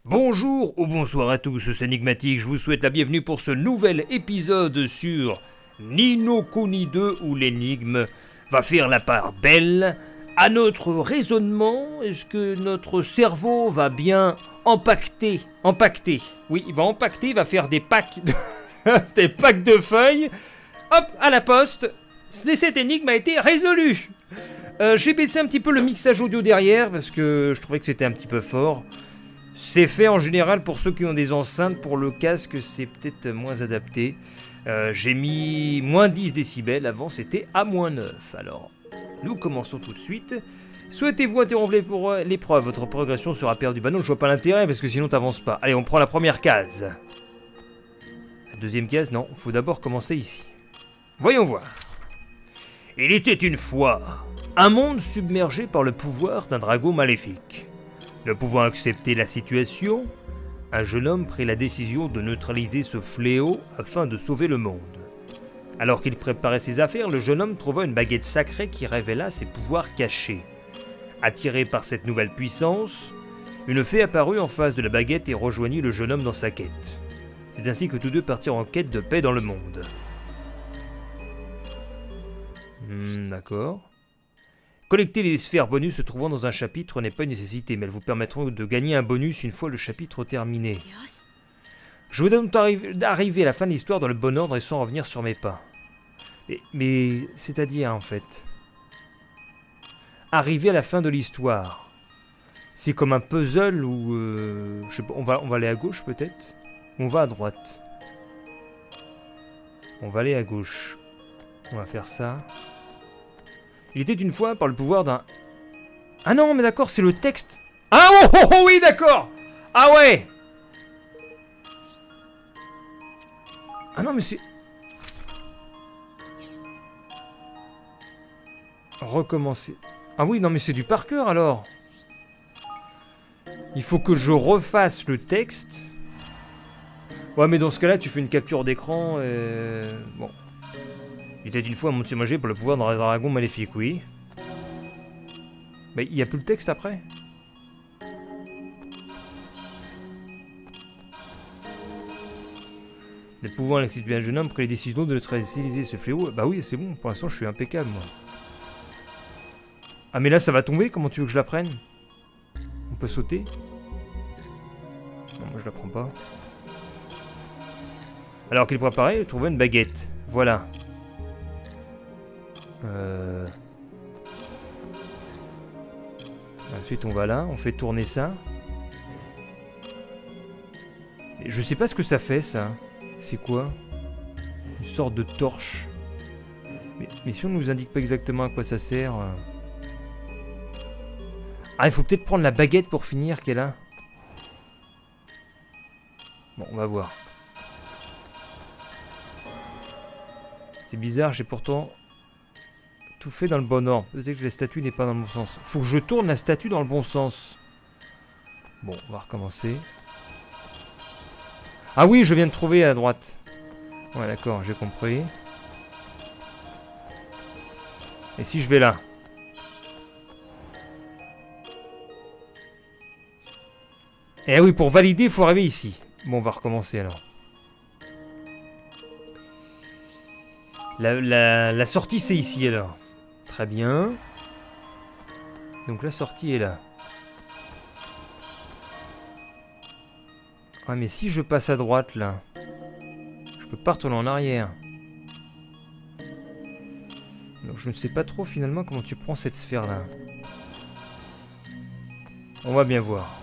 Bonjour ou bonsoir à tous, c'est Enigmatique, je vous souhaite la bienvenue pour ce nouvel épisode sur Ni no Kuni 2 où l'énigme va faire la part belle à notre raisonnement. Est-ce que notre cerveau va bien empaqueter? Oui, il va empaqueter, il va faire des packs des packs de feuilles. Hop, à la poste, cette énigme a été résolue. J'ai baissé un petit peu le mixage audio derrière parce que je trouvais que c'était un petit peu fort. C'est fait en général pour ceux qui ont des enceintes. Pour le casque, c'est peut-être moins adapté. J'ai mis moins 10 décibels. Avant, c'était à moins 9. Alors, nous commençons tout de suite. Souhaitez-vous interrompre pour l'épreuve? Votre progression sera perdue. Bah non, je vois pas l'intérêt parce que sinon t'avances pas. Allez, on prend la première case. La deuxième case, non. Faut d'abord commencer ici. Voyons voir. Il était une fois un monde submergé par le pouvoir d'un dragon maléfique. Ne pouvant accepter la situation, un jeune homme prit la décision de neutraliser ce fléau afin de sauver le monde. Alors qu'il préparait ses affaires, le jeune homme trouva une baguette sacrée qui révéla ses pouvoirs cachés. Attiré par cette nouvelle puissance, une fée apparut en face de la baguette et rejoignit le jeune homme dans sa quête. C'est ainsi que tous deux partirent en quête de paix dans le monde. D'accord. Collecter les sphères bonus se trouvant dans un chapitre n'est pas une nécessité, mais elles vous permettront de gagner un bonus une fois le chapitre terminé. Je voudrais donc arriver à la fin de l'histoire dans le bon ordre et sans revenir sur mes pas. Mais c'est-à-dire, en fait... Arriver à la fin de l'histoire. C'est comme un puzzle où... je sais pas, on va aller à gauche peut-être? On va à droite. On va aller à gauche. On va faire ça... Il était une fois par le pouvoir d'un... Ah non, mais d'accord, c'est le texte. Ah oh oui, d'accord. Ah ouais. Ah non, mais c'est... Recommencer. Ah oui, non, mais c'est du par cœur, alors. Il faut que je refasse le texte. Ouais, mais dans ce cas-là, tu fais une capture d'écran et... Bon. Il était une fois un monde submergé par le pouvoir d'un dragon maléfique, oui. Mais il n'y a plus le texte après? Le pouvoir l'exciter un jeune homme prit les décisions de neutraliser ce fléau. Bah oui, c'est bon, pour l'instant je suis impeccable, moi. Ah mais là ça va tomber, comment tu veux que je la prenne? On peut sauter? Non, moi je la prends pas. Alors qu'il préparait, il trouvait une baguette. Voilà. Ensuite on va là, on fait tourner ça. Et je sais pas ce que ça fait ça. C'est quoi? Une sorte de torche. Mais si on nous indique pas exactement à quoi ça sert... Ah, il faut peut-être prendre la baguette pour finir qu'elle a. Bon, on va voir. C'est bizarre, j'ai pourtant tout fait dans le bon ordre. Peut-être que la statue n'est pas dans le bon sens. Faut que je tourne la statue dans le bon sens. Bon, on va recommencer. Ah oui, je viens de trouver à droite. Ouais, d'accord, j'ai compris. Et si je vais là? Eh oui, pour valider, il faut arriver ici. Bon, on va recommencer alors. La sortie, c'est ici alors. Très bien. Donc la sortie est là. Ouais, mais si je passe à droite là, je peux pas retourner en arrière. Donc je ne sais pas trop finalement comment tu prends cette sphère là. On va bien voir.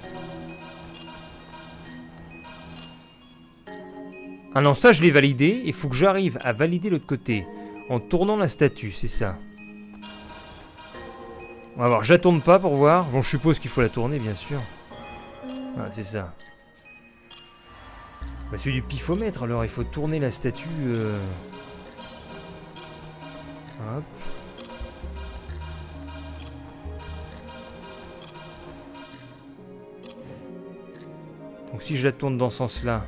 Ah non, ça je l'ai validé. Il faut que j'arrive à valider l'autre côté. En tournant la statue, c'est ça. On va voir, je la tourne pas pour voir. Bon, je suppose qu'il faut la tourner, bien sûr. Ah, c'est ça. Bah, c'est du pifomètre, alors il faut tourner la statue. Hop. Donc si je la tourne dans ce sens-là,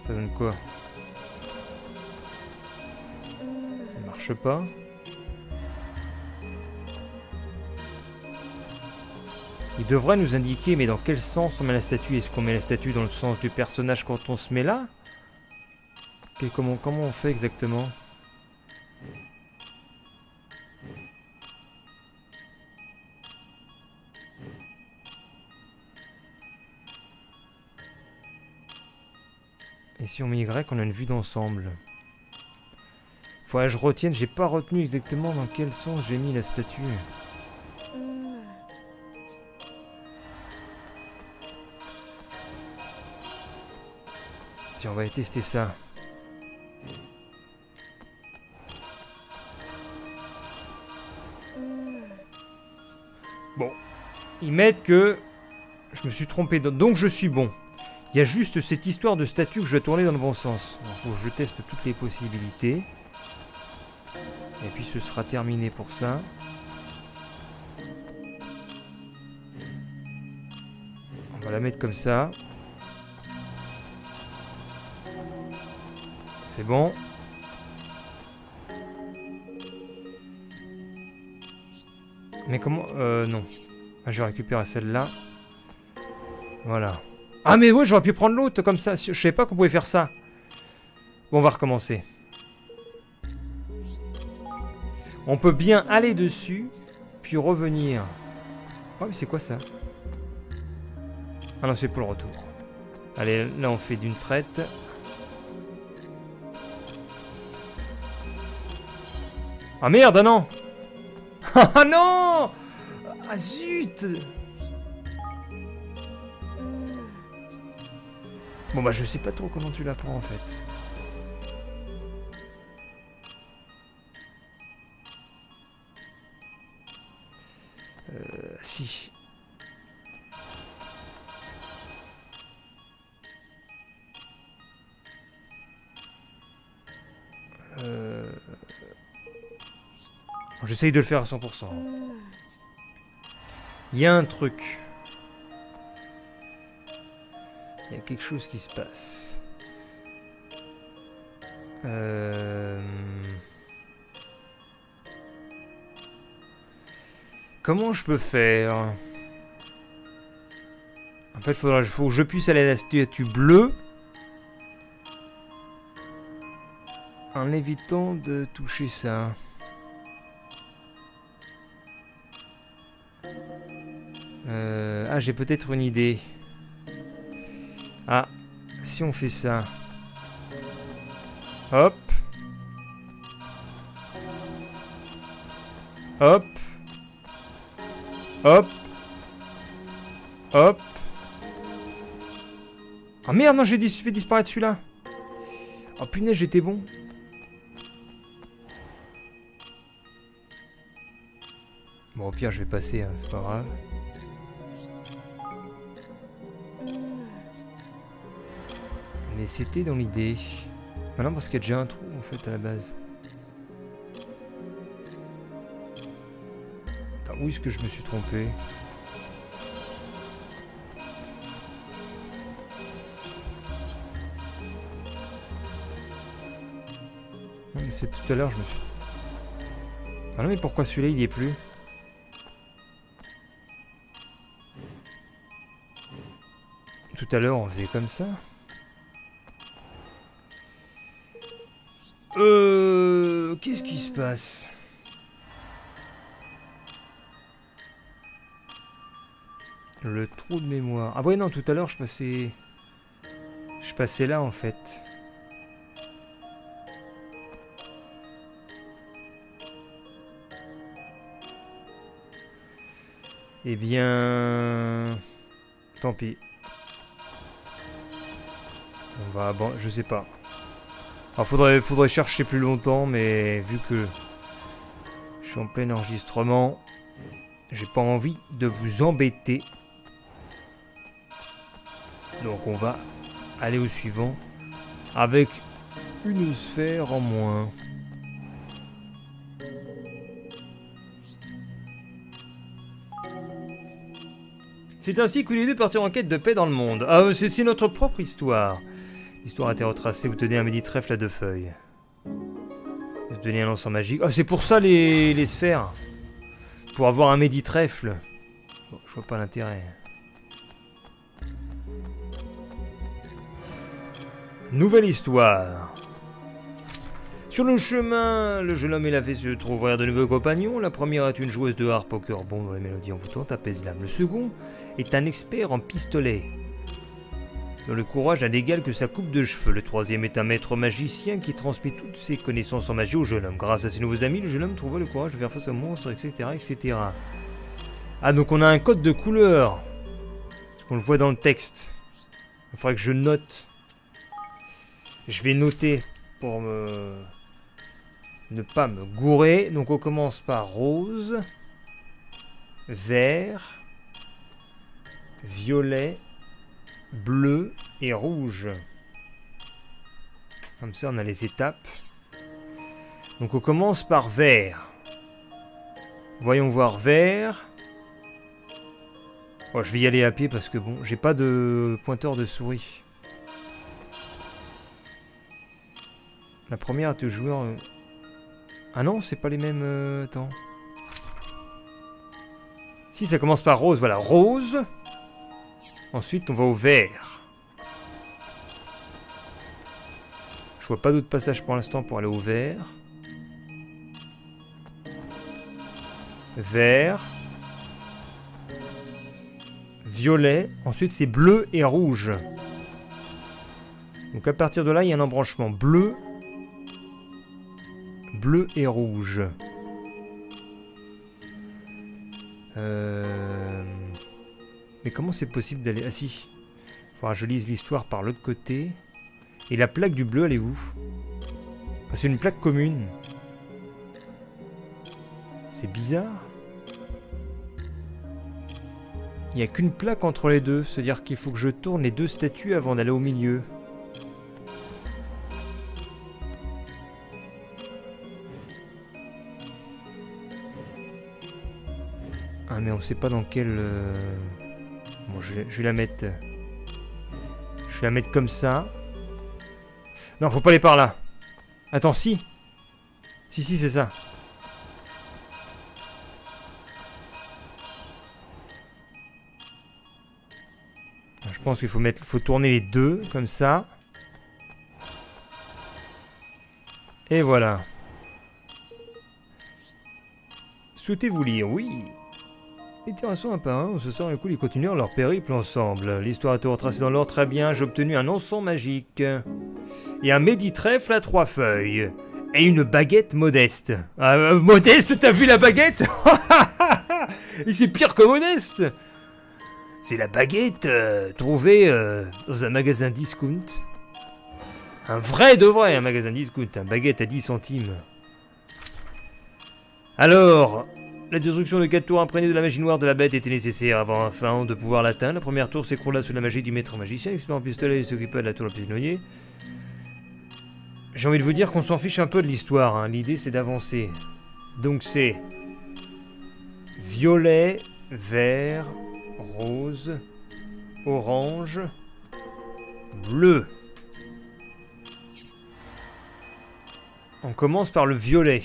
ça donne quoi? Ça marche pas. Il devrait nous indiquer, mais dans quel sens on met la statue? Est-ce qu'on met la statue dans le sens du personnage quand on se met là? Comment on fait exactement? Et si on met Y, on a une vue d'ensemble. Faudrait que je retienne, j'ai pas retenu exactement dans quel sens j'ai mis la statue. Tiens, on va aller tester ça. Bon, ils mettent que je me suis trompé, donc je suis bon. Il y a juste cette histoire de statue que je dois tourner dans le bon sens. Il faut que je teste toutes les possibilités. Et puis ce sera terminé pour ça. On va la mettre comme ça. C'est bon. Mais comment... non. Ah, je vais récupérer celle-là. Voilà. Ah mais ouais, j'aurais pu prendre l'autre comme ça. Je savais pas qu'on pouvait faire ça. Bon, on va recommencer. On peut bien aller dessus, puis revenir. Oh mais c'est quoi ça? Ah non, c'est pour le retour. Allez, là on fait d'une traite. Ah merde, ah non! Ah non! Ah zut! Bon bah je sais pas trop comment tu la prends en fait. Si. J'essaye de le faire à 100%. Il y a un truc. Il y a quelque chose qui se passe. Comment je peux faire? En fait, faut que je puisse aller à la statue bleue en évitant de toucher ça. Ah, j'ai peut-être une idée. Ah, si on fait ça. Hop. Hop. Hop. Hop. Ah merde, non, j'ai fait disparaître celui-là. Oh punaise, j'étais bon. Bon, au pire, je vais passer, hein, c'est pas grave. Mais c'était dans l'idée. Maintenant, parce qu'il y a déjà un trou, en fait, à la base. Attends, où est-ce que je me suis trompé? Non, mais c'est tout à l'heure, je me suis... Ah non, mais pourquoi celui-là, il y est plus? Tout à l'heure, on faisait comme ça. Qu'est-ce qui se passe? Le trou de mémoire. Ah ouais, non, tout à l'heure, je passais là, en fait. Eh bien... Tant pis. On va... Bon, je sais pas. Alors, faudrait chercher plus longtemps, mais vu que je suis en plein enregistrement, j'ai pas envie de vous embêter. Donc on va aller au suivant avec une sphère en moins. C'est ainsi que les deux partirent en quête de paix dans le monde. Ah, c'est notre propre histoire. L'histoire a été retracée, vous tenez un midi-trèfle à 2 feuilles. Vous tenez un lançant magique. Ah, c'est pour ça les sphères. Pour avoir un midi-trèfle. Je vois pas l'intérêt. Nouvelle histoire. Sur le chemin, le jeune homme et la fée se trouvèrent de nouveaux compagnons. La première est une joueuse de harpe au cœur bon dont les mélodies envoûtantes apaisent l'âme. Le second est un expert en pistolet, dont le courage n'a d'égal que sa coupe de cheveux. Le troisième est un maître magicien qui transmet toutes ses connaissances en magie au jeune homme. Grâce à ses nouveaux amis, le jeune homme trouva le courage de faire face aux monstres, etc., etc. Ah, donc on a un code de couleur. Parce qu'on le voit dans le texte. Il faudrait que je note. Je vais noter pour ne pas me gourer. Donc on commence par rose, vert, violet, bleu et rouge. Comme ça on a les étapes. Donc on commence par vert. Voyons voir vert. Oh, je vais y aller à pied parce que bon, j'ai pas de pointeur de souris. La première est joueur. Ah non, c'est pas les mêmes. Attends. Si, ça commence par rose. Voilà, rose. Ensuite, on va au vert. Je vois pas d'autre passage pour l'instant pour aller au vert. Vert. Violet. Ensuite, c'est bleu et rouge. Donc à partir de là, il y a un embranchement bleu. Bleu et rouge. Mais comment c'est possible d'aller... Ah si. Il faudra que je lise l'histoire par l'autre côté. Et la plaque du bleu, elle est où? Ah, c'est une plaque commune. C'est bizarre. Il n'y a qu'une plaque entre les deux. C'est-à-dire qu'il faut que je tourne les deux statues avant d'aller au milieu. Ah mais on sait pas dans quel... Bon, je vais la mettre... Je vais la mettre comme ça. Non, faut pas aller par là. Attends, si. Si, c'est ça. Je pense qu'il faut tourner les deux, comme ça. Et voilà. Souhaitez-vous lire? Oui. Les terrassons un par un, on se sent le coup, ils continuèrent leur périple ensemble. L'histoire était retracée dans l'ordre, très bien. J'ai obtenu un encens magique. Et un méditrèfle à 3 feuilles. Et une baguette modeste. Ah, modeste, t'as vu la baguette? Et c'est pire que modeste. C'est la baguette trouvée dans un magasin discount. Un vrai de vrai, un magasin discount. Un baguette à 10 centimes. Alors... La destruction de 4 tours imprégnées de la magie noire de la bête était nécessaire avant enfin de pouvoir l'atteindre. La première tour s'écroula sous la magie du maître magicien. L'expert en pistolet s'occupa de la tour pistonnier. J'ai envie de vous dire qu'on s'en fiche un peu de l'histoire. Hein. L'idée c'est d'avancer. Donc c'est violet, vert, rose, orange, bleu. On commence par le violet.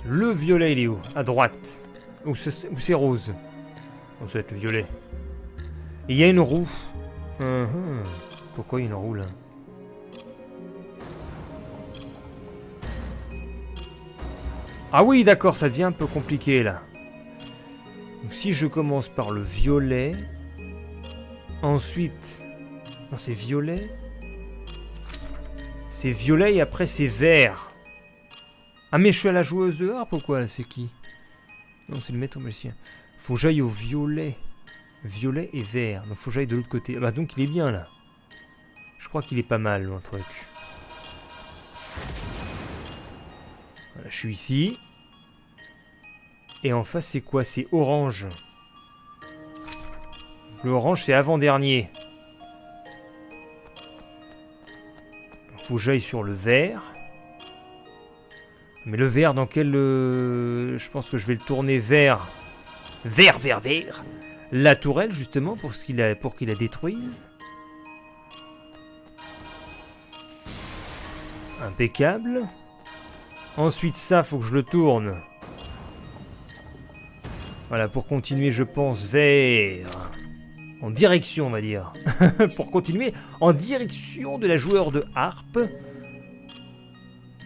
Le violet, il est où? À droite. Ou c'est rose? On souhaite le violet. Et il y a une roue. Pourquoi il y a une roue là? Ah oui, d'accord, ça devient un peu compliqué là. Donc si je commence par le violet. Ensuite... Non, c'est violet. C'est violet et après c'est vert. Ah mais je suis à la joueuse de harpe ou quoi là, c'est qui? Non, c'est le maître magicien. Faut que j'aille au violet. Violet et vert. Donc faut que j'aille de l'autre côté. Ah bah donc il est bien là. Je crois qu'il est pas mal mon truc. Voilà, je suis ici. Et en face c'est quoi? C'est orange. L'orange c'est avant-dernier. Faut que j'aille sur le vert. Mais le vert dans quel... je pense que je vais le tourner vers... Vert. La tourelle justement pour qu'il la détruise. Impeccable. Ensuite ça, faut que je le tourne. Voilà, pour continuer, je pense, vers... En direction, on va dire. Pour continuer, en direction de la joueur de harpe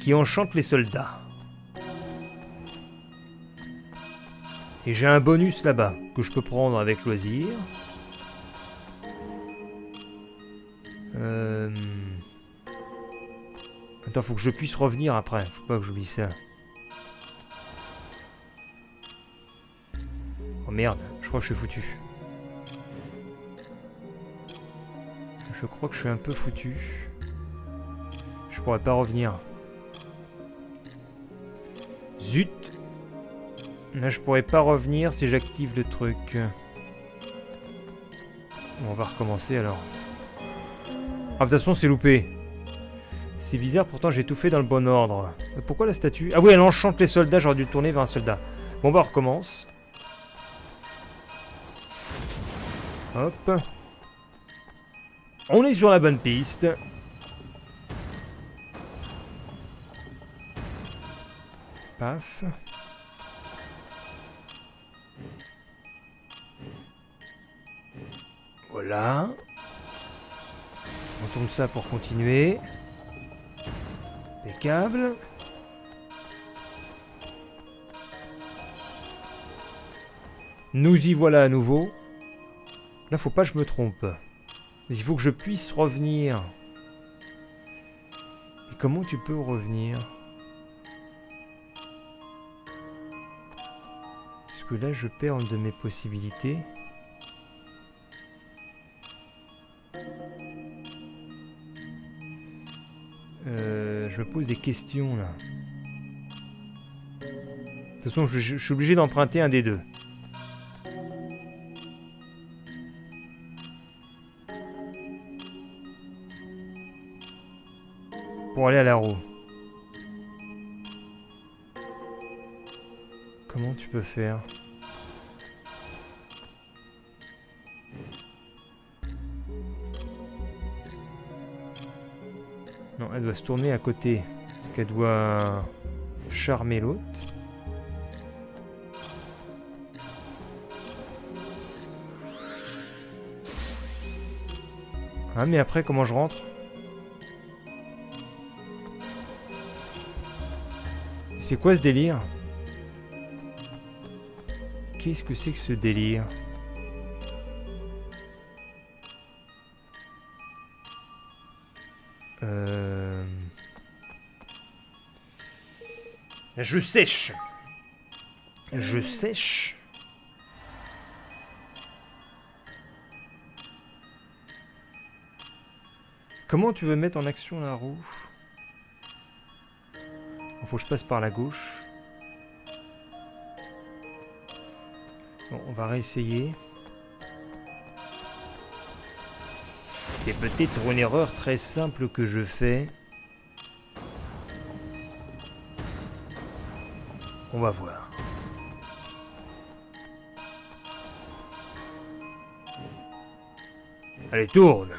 qui enchante les soldats. Et j'ai un bonus là-bas que je peux prendre avec loisir. Attends, faut que je puisse revenir après. Faut pas que j'oublie ça. Oh merde, je crois que je suis foutu. Je crois que je suis un peu foutu. Je pourrais pas revenir. Zut! Là, je pourrais pas revenir si j'active le truc. Bon, on va recommencer alors. Ah, de toute façon, c'est loupé. C'est bizarre, pourtant j'ai tout fait dans le bon ordre. Pourquoi la statue? Ah oui, elle enchante les soldats, j'aurais dû tourner vers un soldat. Bon, bah, on recommence. Hop. On est sur la bonne piste. Paf. Voilà. On tourne ça pour continuer. Impeccable. Nous y voilà à nouveau. Là, faut pas que je me trompe. Il faut que je puisse revenir. Et comment tu peux revenir? Parce que là, je perds une de mes possibilités. Je me pose des questions, là. De toute façon, je suis obligé d'emprunter un des deux. Pour aller à la roue. Comment tu peux faire? Non, elle doit se tourner à côté. Parce qu'elle doit charmer l'autre. Ah, mais après, comment je rentre? C'est quoi ce délire? Qu'est-ce que c'est que ce délire? Je sèche. Je sèche. Comment tu veux mettre en action la roue? Faut que je passe par la gauche. Bon, on va réessayer. C'est peut-être une erreur très simple que je fais. On va voir. Allez, tourne.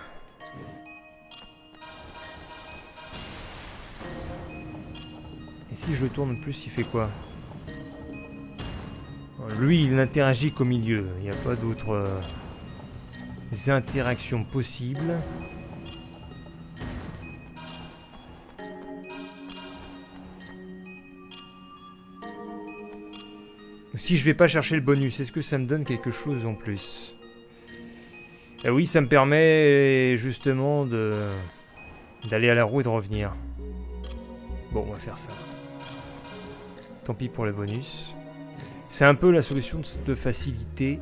Et si je tourne plus, il fait quoi? Lui, il n'interagit qu'au milieu. Il n'y a pas d'autres interactions possibles. Si je vais pas chercher le bonus, est-ce que ça me donne quelque chose en plus? Ah oui, ça me permet justement d'aller à la roue et de revenir. Bon, on va faire ça. Tant pis pour le bonus. C'est un peu la solution de facilité.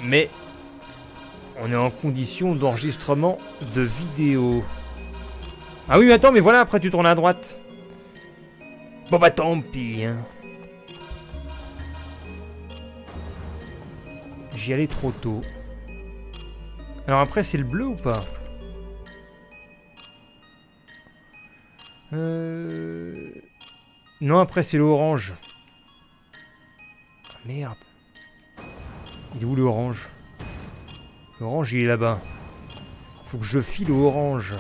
Mais on est en condition d'enregistrement de vidéo. Ah oui, mais attends, mais voilà, après tu tournes à droite. Bon bah tant pis, hein. J'y allais trop tôt. Alors après, c'est le bleu ou pas? Non, après c'est l'orange. Ah, merde. Il est où l'orange? L'orange, il est là-bas. Faut que je file au orange.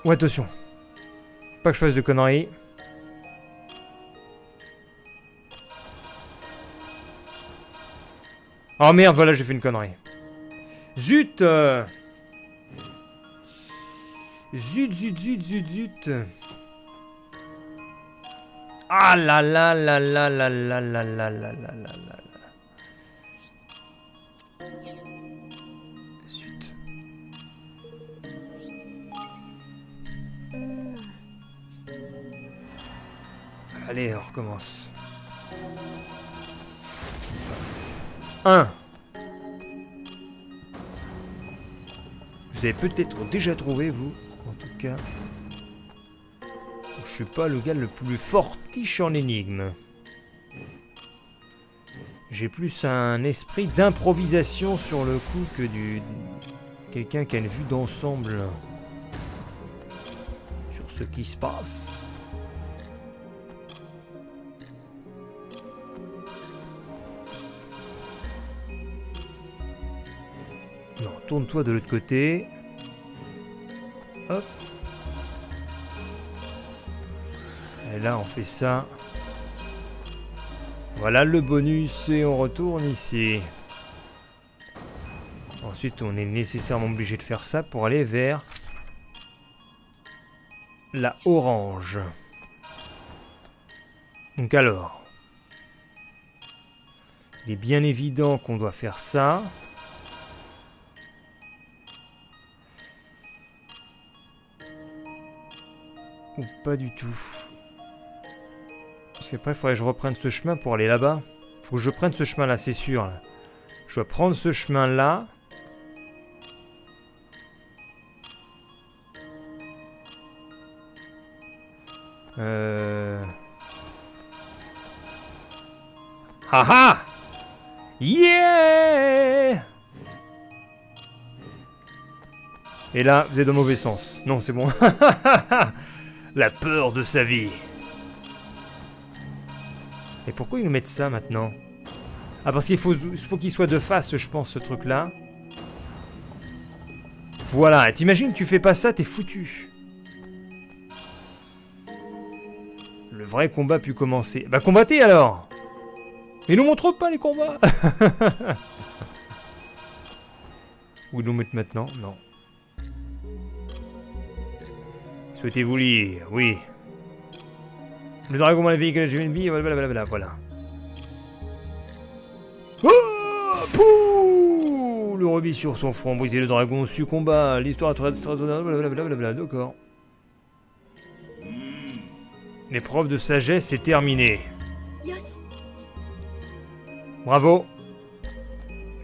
Ouais, attention. Pas que je fasse de conneries. Oh merde, voilà, j'ai fait une connerie. Zut Zut, zut, zut, zut, zut. Ah là là là là là là là là là là là là. Zut. Allez, on recommence. 1. Vous avez peut-être déjà trouvé, vous, en tout cas. Je suis pas le gars le plus fortiche en énigme. J'ai plus un esprit d'improvisation sur le coup que quelqu'un qui a une vue d'ensemble sur ce qui se passe. Non, tourne-toi de l'autre côté. Hop. Et là, on fait ça. Voilà le bonus et on retourne ici. Ensuite, on est nécessairement obligé de faire ça pour aller vers la orange. Donc alors, il est bien évident qu'on doit faire ça. Ou pas du tout. Parce qu'après, il faudrait que je reprenne ce chemin pour aller là-bas. Faut que je prenne ce chemin-là, c'est sûr. Là. Je dois prendre ce chemin-là. Haha! Yeah! Et là, vous êtes dans le mauvais sens. Non, c'est bon. La peur de sa vie. Et pourquoi ils nous mettent ça maintenant? Ah, parce qu'il faut qu'il soit de face, je pense, ce truc-là. Voilà, t'imagines, tu fais pas ça, t'es foutu. Le vrai combat a pu commencer. Bah, combattez alors! Ils nous montrent pas les combats. Où ils nous mettent maintenant? Non. Souhaitez-vous lire? Oui. Le dragon dans la véhicule, j'ai une bille, blablabla, voilà. Oh, pouh, le rubis sur son front, briser le dragon, succomba, l'histoire très blablabla, d'accord. L'épreuve de sagesse est terminée. Bravo.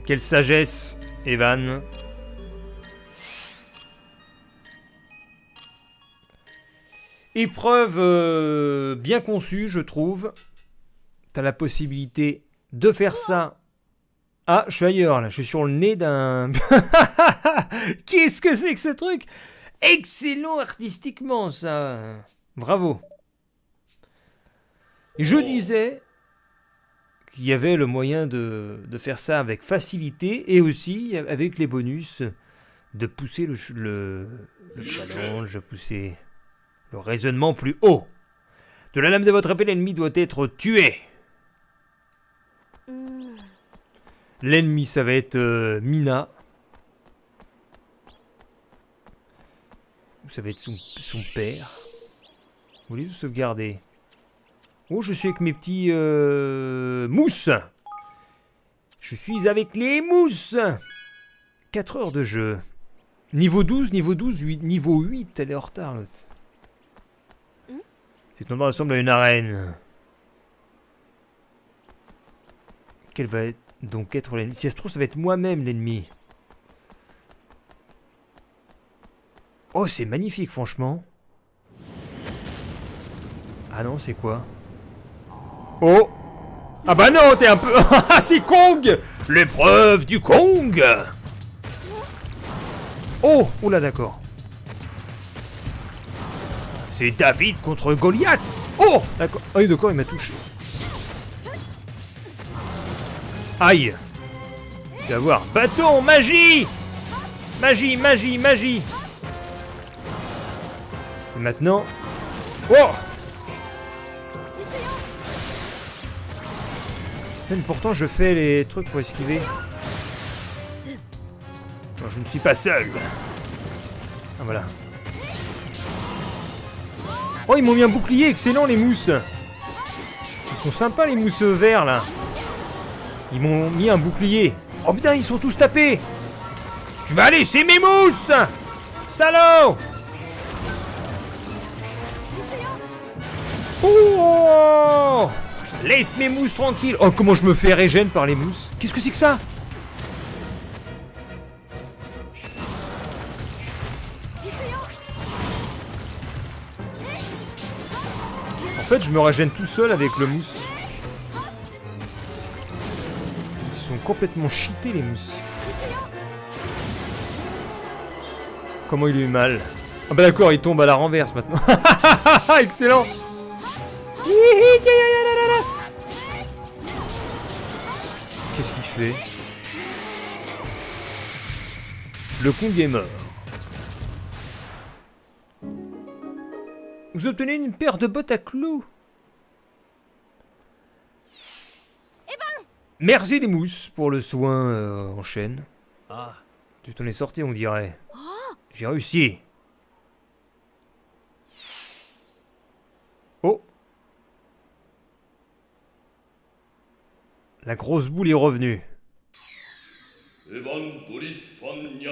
Quelle sagesse, Evan. Épreuve bien conçue, je trouve. T'as la possibilité de faire ça. Ah, je suis ailleurs, là. Je suis sur le nez d'un... Qu'est-ce que c'est que ce truc? Excellent artistiquement, ça. Bravo. Je disais qu'il y avait le moyen de faire ça avec facilité et aussi avec les bonus de pousser le challenge, de pousser... le raisonnement plus haut. De la lame de votre épée, l'ennemi doit être tué. L'ennemi, ça va être Mina. Ça va être son père. Vous voulez vous sauvegarder? Oh, je suis avec mes petits mousses. Je suis avec les mousses. 4 heures de jeu. Niveau 12, 8, niveau 8, elle est en retard. Cet endroit ressemble à une arène. Quel va donc être l'ennemi? Si ça se trouve, ça va être moi-même l'ennemi. Oh, c'est magnifique, franchement. Ah non, c'est quoi? Oh! Ah bah non, t'es un peu... Ah, c'est Kong! L'épreuve du Kong! Oh! Oula, d'accord. C'est David contre Goliath. Oh, d'accord. Ah oui, d'accord, il m'a touché. Aïe. Tu vas voir. Bâton, magie. Magie, magie, magie. Et maintenant... Oh! Putain, mais pourtant je fais les trucs pour esquiver. Non, je ne suis pas seul. Ah voilà. Oh, ils m'ont mis un bouclier, excellent les mousses. Ils sont sympas les mousses verts là. Ils m'ont mis un bouclier. Oh putain, ils sont tous tapés. Tu vas laisser mes mousses, salaud. Oh, laisse mes mousses tranquilles. Oh, comment je me fais régène par les mousses. Qu'est-ce que c'est que ça? En fait, je me régène tout seul avec le mousse. Ils sont complètement cheatés, les mousses. Comment il a eu mal? Ah bah d'accord, il tombe à la renverse maintenant. Excellent. Qu'est-ce qu'il fait? Le Kong est mort. Vous obtenez une paire de bottes à clous. Merci les mousses pour le soin en chaîne. Ah, tu t'en es sorti, on dirait. J'ai réussi. Oh. La grosse boule est revenue.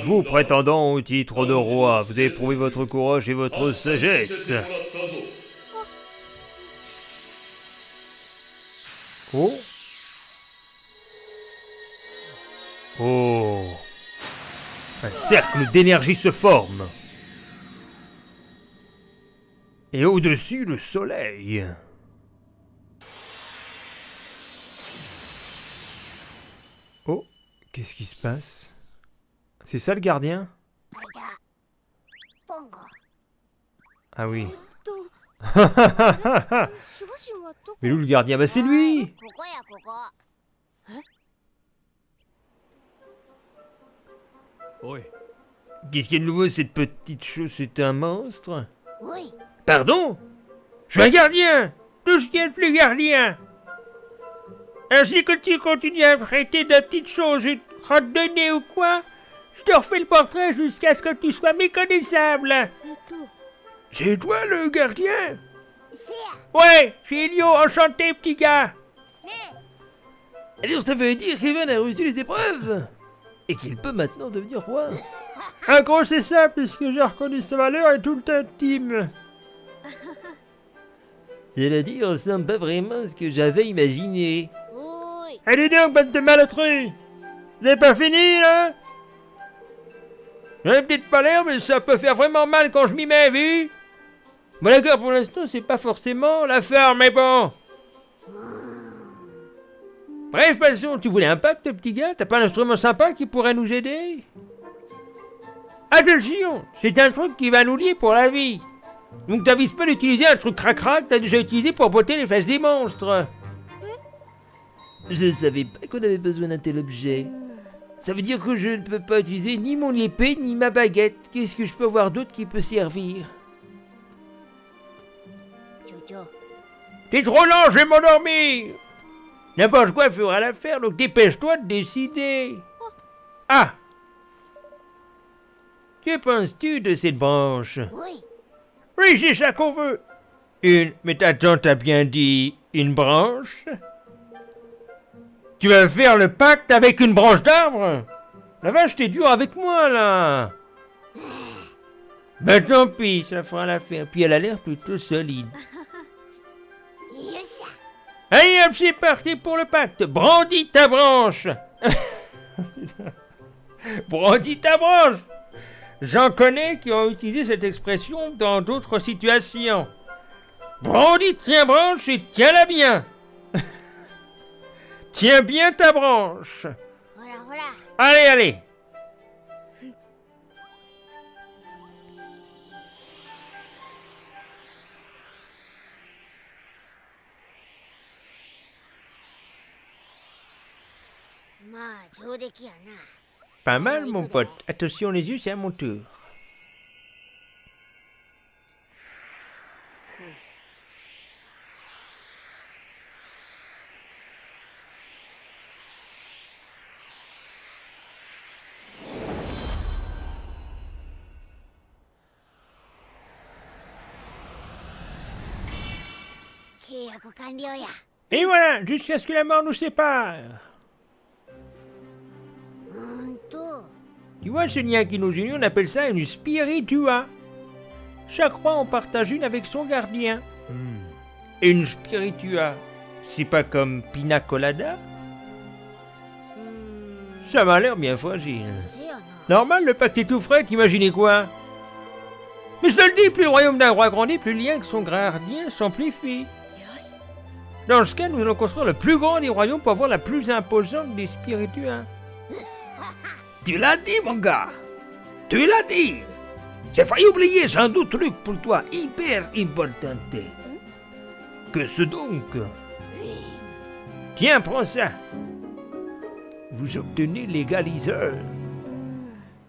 Vous, prétendant au titre de roi, vous avez prouvé votre courage et votre sagesse. Oh. Oh. Un cercle d'énergie se forme. Et au-dessus, le soleil. Oh, qu'est-ce qui se passe? C'est ça le gardien? Ah oui. Mais où le gardien? Bah c'est lui! Qu'est-ce qu'il y a de nouveau, cette petite chose? C'est un monstre? Oui. Pardon? Je suis un gardien! Tout ce qui est le plus gardien! Ainsi que tu continues à prêter de petites choses, une crotte de nez ou quoi, je te refais le portrait jusqu'à ce que tu sois méconnaissable! C'est toi le gardien? Ouais, je suis Elio, enchanté petit gars! Alors ça veut dire qu'Evan a reçu les épreuves? Et qu'il peut maintenant devenir roi? En gros c'est ça, puisque j'ai reconnu sa valeur et tout le temps team. C'est-à-dire, ça ressemble pas vraiment à ce que j'avais imaginé. Allez donc, bande de malotrues! Vous avez pas fini, là? J'en ai peut-être pas l'air, mais ça peut faire vraiment mal quand je m'y mets, vu? Bon d'accord, pour l'instant, c'est pas forcément l'affaire, mais bon. Bref, passons, tu voulais un pacte, petit gars? T'as pas un instrument sympa qui pourrait nous aider? Attention, c'est un truc qui va nous lier pour la vie. Donc t'avises pas d'utiliser un truc crac-crac que t'as déjà utilisé pour botter les fesses des monstres. Je savais pas qu'on avait besoin d'un tel objet. Ça veut dire que je ne peux pas utiliser ni mon épée ni ma baguette. Qu'est-ce que je peux avoir d'autre qui peut servir? T'es trop lent, je vais m'endormir. N'importe quoi fera l'affaire, donc dépêche-toi de décider. Ah! Que penses-tu de cette branche? Oui, c'est ça qu'on veut. Mais attends, t'as bien dit une branche? Tu vas faire le pacte avec une branche d'arbre? La vache, t'es dur avec moi, là. Ben tant pis, ça fera l'affaire. Puis elle a l'air plutôt solide. Allez hop, c'est parti pour le pacte. Brandis ta branche. Brandis ta branche. J'en connais qui ont utilisé cette expression dans d'autres situations. Brandis ta branche et tiens-la bien. Tiens bien ta branche. Allez, allez. Pas mal, mon pote. Attention les yeux, c'est à mon tour. まあ上出来やな。 Pas mal, mon pote. Attention les yeux, c'est à mon tour. Attention les yeux, c'est à mon tour. Attention les yeux, c'est à mon tour. まあ上出来やな。 Attention les yeux, c'est à mon tour. Et voilà, jusqu'à ce que la mort nous sépare. Tu vois ce lien qui nous unit, on appelle ça une spiritua. Chaque roi en partage une avec son gardien. Une spiritua, c'est pas comme pina colada? Ça m'a l'air bien fragile. Normal, le pacte est tout frais, t'imaginais quoi? Mais je te le dis, plus le royaume d'un roi grandit, plus le lien avec son gardien s'amplifie. Dans ce cas, nous allons construire le plus grand des royaumes pour avoir la plus imposante des spirituels. Tu l'as dit, mon gars. Tu l'as dit. J'ai failli oublier, j'ai un autre truc pour toi, hyper important. Que ce donc? Tiens, prends ça. Vous obtenez l'égaliseur.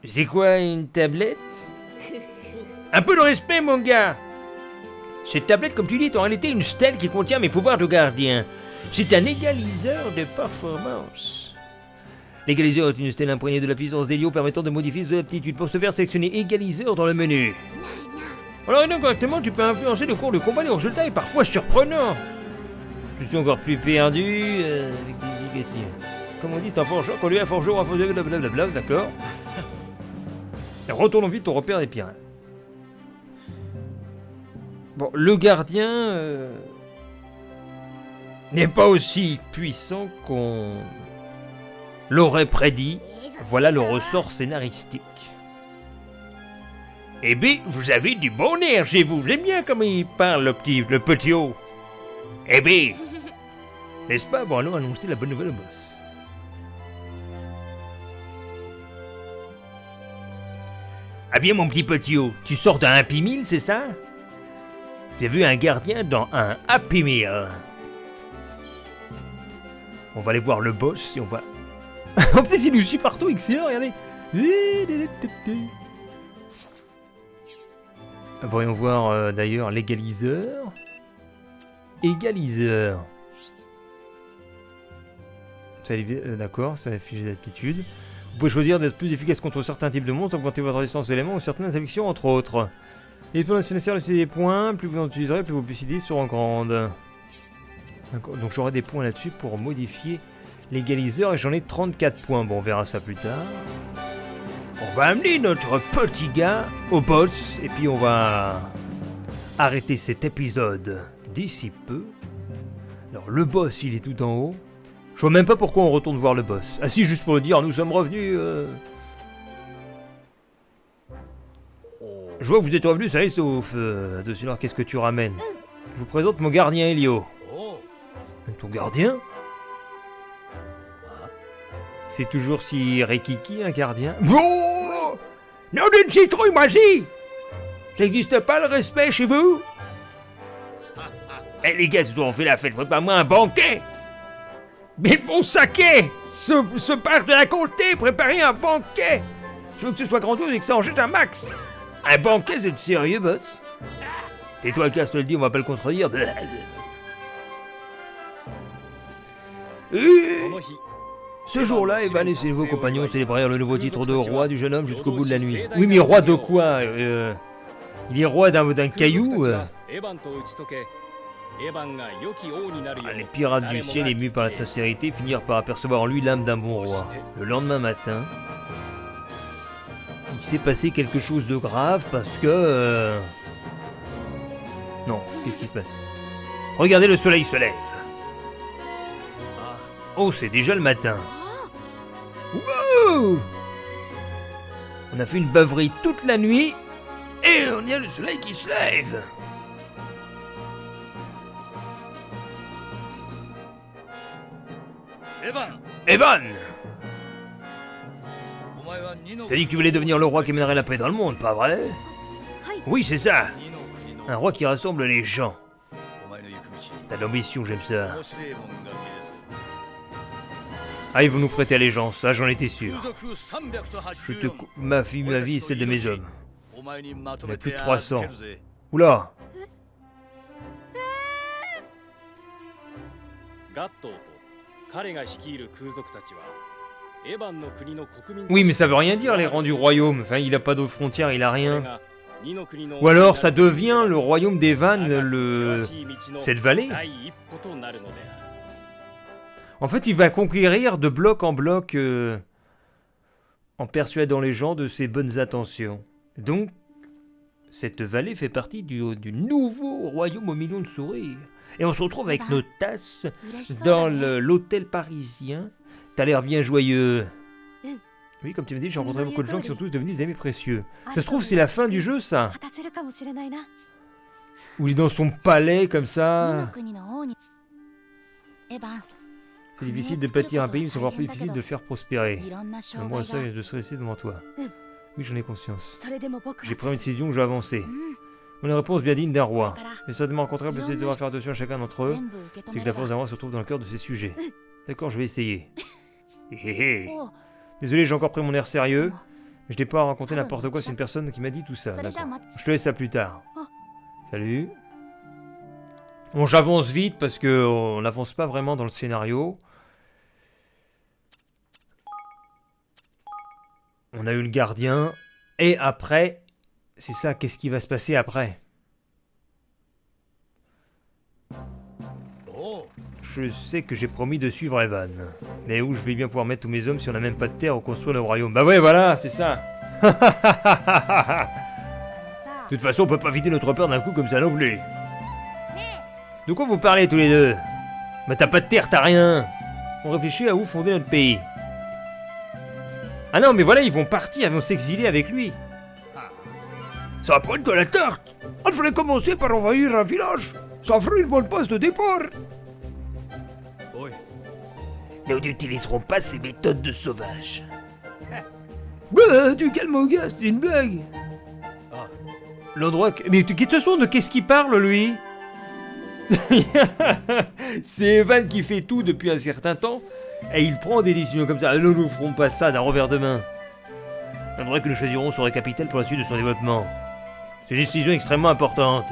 C'est quoi, une tablette? Un peu de respect, mon gars. Cette tablette, comme tu dis, est en réalité une stèle qui contient mes pouvoirs de gardien. C'est un égaliseur de performance. L'égaliseur est une stèle imprégnée de la puissance d'Helio permettant de modifier ses aptitudes. Pour ce faire, sélectionner égaliseur dans le menu. Alors, correctement, tu peux influencer le cours de combat. Les résultats est parfois surprenant. Je suis encore plus perdu avec des questions. Comme on dit, c'est un forgeron qu'on lui a forgeron, blablabla, d'accord. Retournons vite au repère des pirates. Bon, le gardien n'est pas aussi puissant qu'on l'aurait prédit. Voilà le ressort scénaristique. Eh bien, vous avez du bon air chez vous. J'aime bien comme il parle, le petit haut. Eh bien, n'est-ce pas? Bon, allons annoncer la bonne nouvelle au boss. Ah bien, mon petit petit haut, tu sors d'un Happy Meal, c'est ça? J'ai vu un gardien dans un Happy Meal. On va aller voir le boss et on va... En plus, il nous suit partout, excellent, regardez. Voyons voir d'ailleurs l'égaliseur. Égaliseur. D'accord, ça affiche des aptitudes. Vous pouvez choisir d'être plus efficace contre certains types de monstres, augmenter votre résistance aux éléments ou certaines afflictions, entre autres. Et pour c'est nécessaire d'utiliser des points, plus vous en utiliserez, plus vos possibilités seront grandes. D'accord, donc j'aurai des points là-dessus pour modifier l'égaliseur et j'en ai 34 points. Bon, on verra ça plus tard. On va amener notre petit gars au boss et puis on va arrêter cet épisode d'ici peu. Alors le boss, il est tout en haut. Je vois même pas pourquoi on retourne voir le boss. Ah si, juste pour le dire, nous sommes revenus... Je vois que vous êtes revenus, ça y est, sauf... dessus, alors qu'est-ce que tu ramènes? Je vous présente mon gardien Helio. Ton gardien? C'est toujours si rikiki, un gardien? Oh non d'une citrouille, moisie! Ça n'existe pas le respect chez vous? Eh les gars, ils ont fait la fête, prépare-moi un banquet! Mais bon saké! Ce parc de la comté, préparez un banquet! Je veux que ce soit grandiose et que ça en jette un max! Un banquet, c'est sérieux, boss? Tais-toi, casse, te le dis, on va pas le contredire. Ce jour-là, Evan et ses nouveaux compagnons célébrèrent le nouveau titre de roi du jeune homme jusqu'au bout de la nuit. Oui, mais roi de quoi? Il est roi d'un caillou? Les pirates du ciel, émus par la sincérité, finirent par apercevoir en lui l'âme d'un bon roi. Le lendemain matin, il s'est passé quelque chose de grave parce que... Non, qu'est-ce qui se passe? Regardez, le soleil se lève. Oh, c'est déjà le matin. Wouh! On a fait une beuverie toute la nuit et on y a le soleil qui se lève. Evan! T'as dit que tu voulais devenir le roi qui mènerait la paix dans le monde, pas vrai? Oui, c'est ça. Un roi qui rassemble les gens. T'as de l'ambition, j'aime ça. Ah, ils vont nous prêter allégeance, ça j'en étais sûr. Ma vie et celle de mes hommes. On a plus de 300. Oula! Oui, mais ça veut rien dire, les rangs du royaume. Enfin, il a pas de frontières, il a rien. Ou alors, ça devient le royaume d'Evan, cette vallée. En fait, il va conquérir de bloc en bloc, en persuadant les gens de ses bonnes intentions. Donc, cette vallée fait partie du nouveau royaume aux millions de sourires. Et on se retrouve avec nos tasses dans l'hôtel parisien. T'as l'air bien joyeux. Oui, comme tu m'as dit, j'ai rencontré beaucoup de gens qui sont tous devenus des amis précieux. Ça se trouve, c'est la fin du jeu, ça. Où il est dans son palais, comme ça. C'est difficile de bâtir un pays, mais c'est encore plus difficile de le faire prospérer. Mais moi, ça, je serai ici devant toi. Oui, j'en ai conscience. J'ai pris une décision où je vais avancer. Une réponse bien digne d'un roi. Mais ça demande au contraire de devoir faire attention à chacun d'entre eux. C'est que la force d'un roi se trouve dans le cœur de ses sujets. D'accord, je vais essayer. Désolé, j'ai encore pris mon air sérieux. Mais je n'ai pas raconté n'importe quoi, c'est une personne qui m'a dit tout ça. D'accord. Je te laisse ça plus tard. Salut. Bon, j'avance vite parce que on n'avance pas vraiment dans le scénario. On a eu le gardien. Et après, c'est ça, qu'est-ce qui va se passer après? Je sais que j'ai promis de suivre Evan. Mais où je vais bien pouvoir mettre tous mes hommes si on n'a même pas de terre pour construire le royaume? Bah ouais, voilà, c'est ça. De toute façon, on peut pas vider notre peur d'un coup comme ça non plus. De quoi vous parlez tous les deux? Bah t'as pas de terre, t'as rien. On réfléchit à où fonder notre pays. Ah non, mais voilà, ils vont partir, ils vont s'exiler avec lui. Ça va prendre de la tarte. Il fallait commencer par envahir un village. Ça ferait une bonne passe de départ. Nous n'utiliserons pas ces méthodes de sauvage. Bah, tu calmes mon gars, c'est une blague. L'endroit que... Mais de toute façon, de qu'est-ce qu'il parle, lui? C'est Evan qui fait tout depuis un certain temps. Et il prend des décisions comme ça. Nous ne ferons pas ça d'un revers de main. L'endroit que nous choisirons serait capital pour la suite de son développement. C'est une décision extrêmement importante.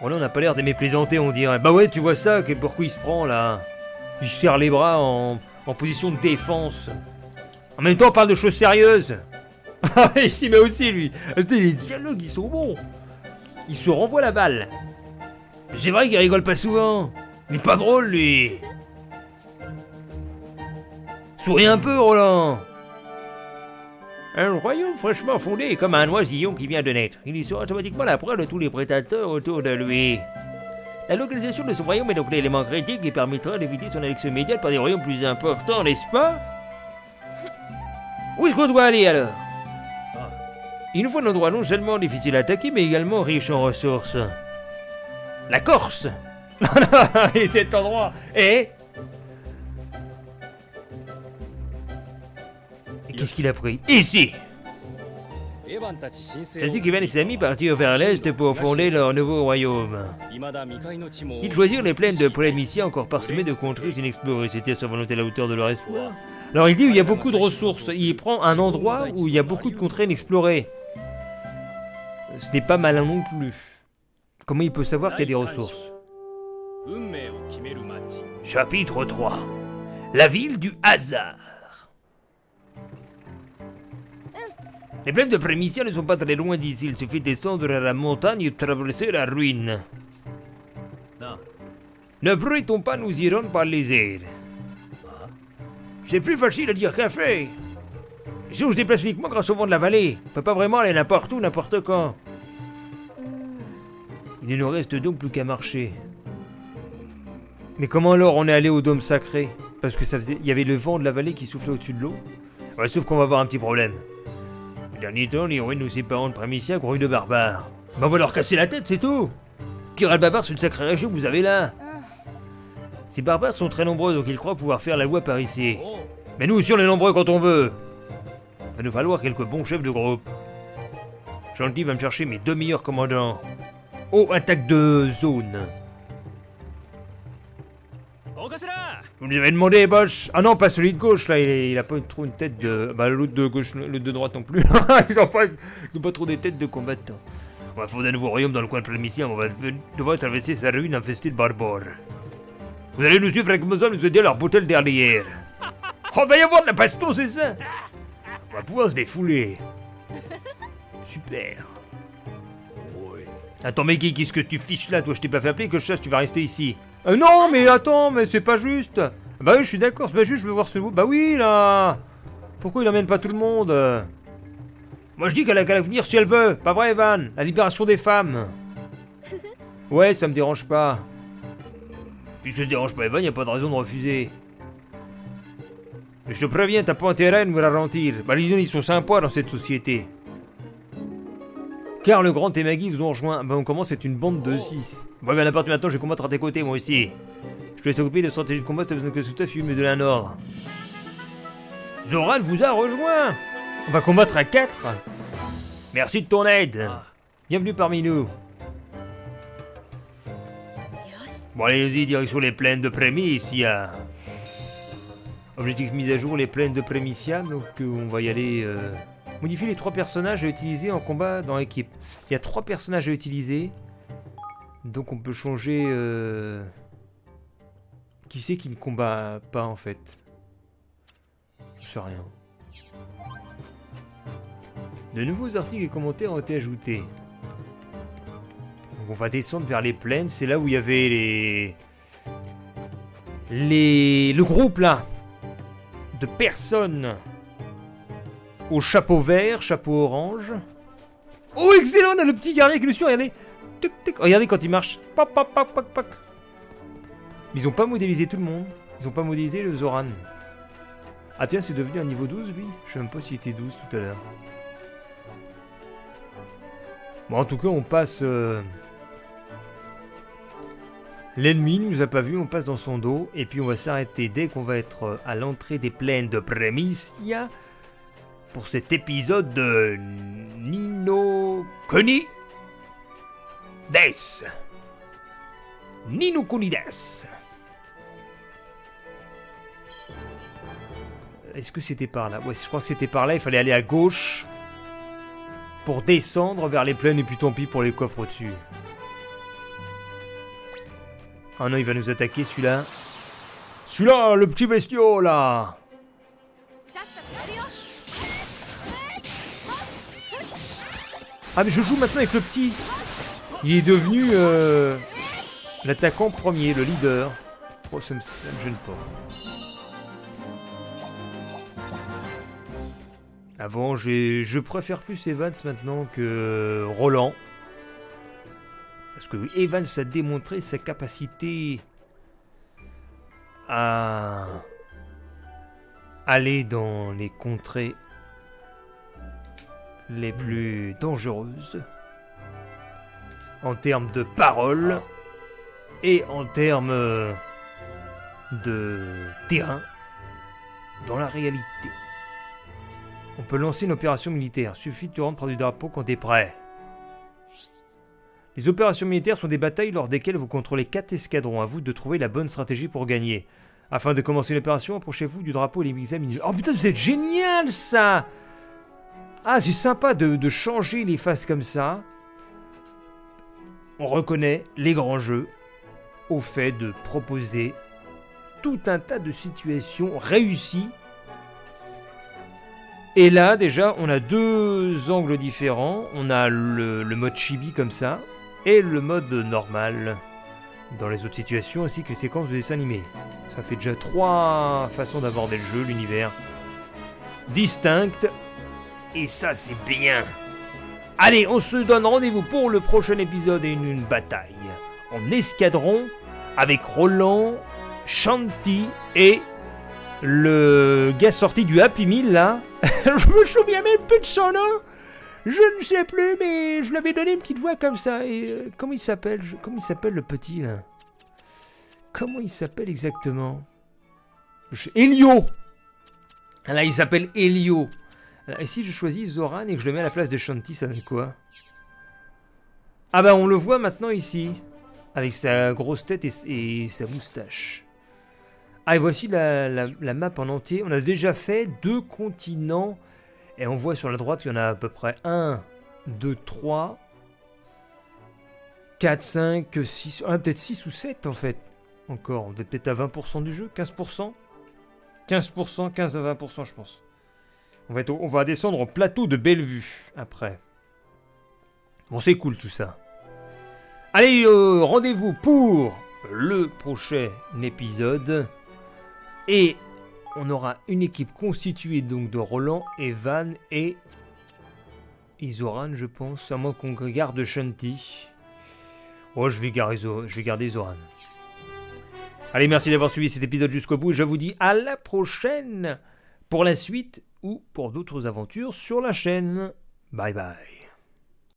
Bon là on n'a pas l'air d'aimer plaisanter on dirait. Bah ouais tu vois ça, pourquoi il se prend là? Il serre les bras en position de défense. En même temps on parle de choses sérieuses. Ah il s'y met aussi lui. Les dialogues ils sont bons. Il se renvoie la balle. C'est vrai qu'il rigole pas souvent. Il est pas drôle lui. Souris un peu Roland. Un royaume fraîchement fondé est comme un oisillon qui vient de naître. Il y sera automatiquement la proie de tous les prédateurs autour de lui. La localisation de son royaume est donc l'élément critique qui permettra d'éviter son élection immédiate par des royaumes plus importants, n'est-ce pas? Où est-ce qu'on doit aller alors? Il nous faut un endroit non seulement difficile à attaquer, mais également riche en ressources. La Corse. Et cet endroit est... Qu'est-ce qu'il a pris? Ici. Ainsi qu'Evan et ses amis partirent vers l'est pour fonder leur nouveau royaume. Ils choisirent les plaines de Prémicia encore parsemées de contrées inexplorées. C'était à sa volonté à la hauteur de leur espoir. Alors il dit où il y a beaucoup de ressources. Il prend un endroit où il y a beaucoup de contrées inexplorées. Ce n'est pas malin non plus. Comment il peut savoir qu'il y a des ressources? Chapitre 3. La ville du hasard. Les plaines de Prémicia ne sont pas très loin d'ici. Il suffit de descendre à la montagne et de traverser la ruine. Ne bruitons pas, nous irons par les airs. C'est plus facile à dire qu'à faire. Si on se déplace uniquement grâce au vent de la vallée, on peut pas vraiment aller n'importe où, n'importe quand. Il ne nous reste donc plus qu'à marcher. Mais comment alors on est allé au dôme sacré? Parce que il y avait le vent de la vallée qui soufflait au-dessus de l'eau. Ouais, sauf qu'on va avoir un petit problème. Ces derniers temps, les ruines nous séparant de Prémicia grouillent de barbares. Bah on va leur casser la tête, c'est tout. Kiral-Babar, c'est une sacrée région que vous avez là. Ces barbares sont très nombreux, donc ils croient pouvoir faire la loi par ici. Mais nous aussi on est nombreux quand on veut. Il va nous falloir quelques bons chefs de groupe. Gentil va me chercher mes 2 meilleurs commandants. Oh, attaque de zone. Vous nous avez demandé, boss. Ah non, pas celui de gauche, là, il a pas trop une tête de... Bah l'autre de gauche, l'autre de droite non plus. ils ont pas trop des têtes de combattants. On va fonder un nouveau royaume dans le coin de Prémissien, on va devoir traverser sa ruine infestée de barbares. Vous allez nous suivre avec besoin de nous aider à leur bouter derrière. Oh, va y avoir de la baston, c'est ça? On va pouvoir se défouler. Super. Attends, mais qu'est-ce que tu fiches là, toi? Je t'ai pas fait appeler, que je sache, tu vas rester ici. Non, mais attends, mais c'est pas juste. Bah oui, je suis d'accord, c'est pas juste, je veux voir ce... Bah oui, là. Pourquoi il emmène pas tout le monde? Moi je dis qu'elle a qu'à venir si elle veut, pas vrai Evan? La libération des femmes. Ouais, ça me dérange pas. Puisque ça te dérange pas Evan, y a pas de raison de refuser. Mais je te préviens, t'as pas intérêt à nous ralentir. Bah les gens ils sont sympas dans cette société. Car le Grand et Maggie vous ont rejoint. Bah on commence, c'est une bande de 6. Bon, bien à partir de maintenant, je vais combattre à tes côtés, moi aussi. Je te laisse t'occuper de stratégie de combat si t'as besoin que ce stuff, mais de un ordre. Zoran vous a rejoint. On va combattre à 4. Merci de ton aide. Bienvenue parmi nous. Bon, allez-y, direction les plaines de Prémissia. Objectif mise à jour, les plaines de Prémissia. Donc on va y aller... Modifier les 3 personnages à utiliser en combat dans l'équipe. Il y a 3 personnages à utiliser. Donc on peut changer... Qui c'est qui ne combat pas en fait? Je sais rien. De nouveaux articles et commentaires ont été ajoutés. Donc on va descendre vers les plaines. C'est là où il y avait le groupe là de personnes au chapeau vert, chapeau orange. Oh excellent, on a le petit guerrier qui nous suit, regardez. Tic, tic. Regardez quand il marche. Pop, pop, pop, pop, pop. Mais ils ont pas modélisé tout le monde. Ils ont pas modélisé le Zoran. Ah tiens, c'est devenu un niveau 12 lui. Je sais même pas s'il était 12 tout à l'heure. Bon, en tout cas, on passe... L'ennemi ne nous a pas vu, on passe dans son dos. Et puis on va s'arrêter dès qu'on va être à l'entrée des plaines de Prémissia. Pour cet épisode de Nino Kuni Des. Nino Kuni Des. Est-ce que c'était par là? Ouais, je crois que c'était par là, il fallait aller à gauche pour descendre vers les plaines et puis tant pis pour les coffres au-dessus. Ah non, il va nous attaquer celui-là. Celui-là, le petit bestiau là. Ah mais je joue maintenant avec le petit. Il est devenu l'attaquant premier, le leader. Oh, ça me gêne pas. Avant, je préfère plus Evans maintenant que Roland. Parce que Evans a démontré sa capacité à aller dans les contrées les plus dangereuses en termes de parole et en termes de terrain dans la réalité. On peut lancer une opération militaire. Suffit de te rendre près du drapeau quand t'es prêt. Les opérations militaires sont des batailles lors desquelles vous contrôlez 4 escadrons. À vous de trouver la bonne stratégie pour gagner. Afin de commencer l'opération, approchez-vous du drapeau et les examinez. Oh putain, vous êtes génial ça! Ah, c'est sympa de changer les faces comme ça. On reconnaît les grands jeux au fait de proposer tout un tas de situations réussies. Et là, déjà, on a 2 angles différents. On a le mode chibi comme ça, et le mode normal dans les autres situations, ainsi que les séquences de dessin animé. Ça fait déjà 3 façons d'aborder le jeu, l'univers distinctes. Et ça, c'est bien. Allez, on se donne rendez-vous pour le prochain épisode et une bataille en escadron avec Roland, Shanti et le gars sorti du Happy Meal là. Je me souviens même plus de son nom. Je ne sais plus, mais je lui avais donné une petite voix comme ça. Et comment il s'appelle? Comment il s'appelle le petit là? Comment il s'appelle exactement? Elio. Là, il s'appelle Elio. Et si je choisis Zoran et que je le mets à la place de Shanti, ça donne quoi? Ah bah on le voit maintenant ici, avec sa grosse tête et sa moustache. Ah et voici la map en entier. On a déjà fait 2 continents. Et on voit sur la droite qu'il y en a à peu près 1, 2, 3, 4, 5, 6, peut-être 6 ou 7 en fait. Encore, on est peut-être à 20% du jeu, 15%. 15%, 15 à 20% je pense. On va descendre au plateau de Bellevue après. Bon, c'est cool tout ça. Allez, rendez-vous pour le prochain épisode. Et on aura une équipe constituée donc de Roland, Evan et Isoran, je pense. À moins qu'on garde Shanti. Oh, je vais garder Zoran. Allez, merci d'avoir suivi cet épisode jusqu'au bout. Je vous dis à la prochaine pour la suite ou pour d'autres aventures sur la chaîne. Bye bye.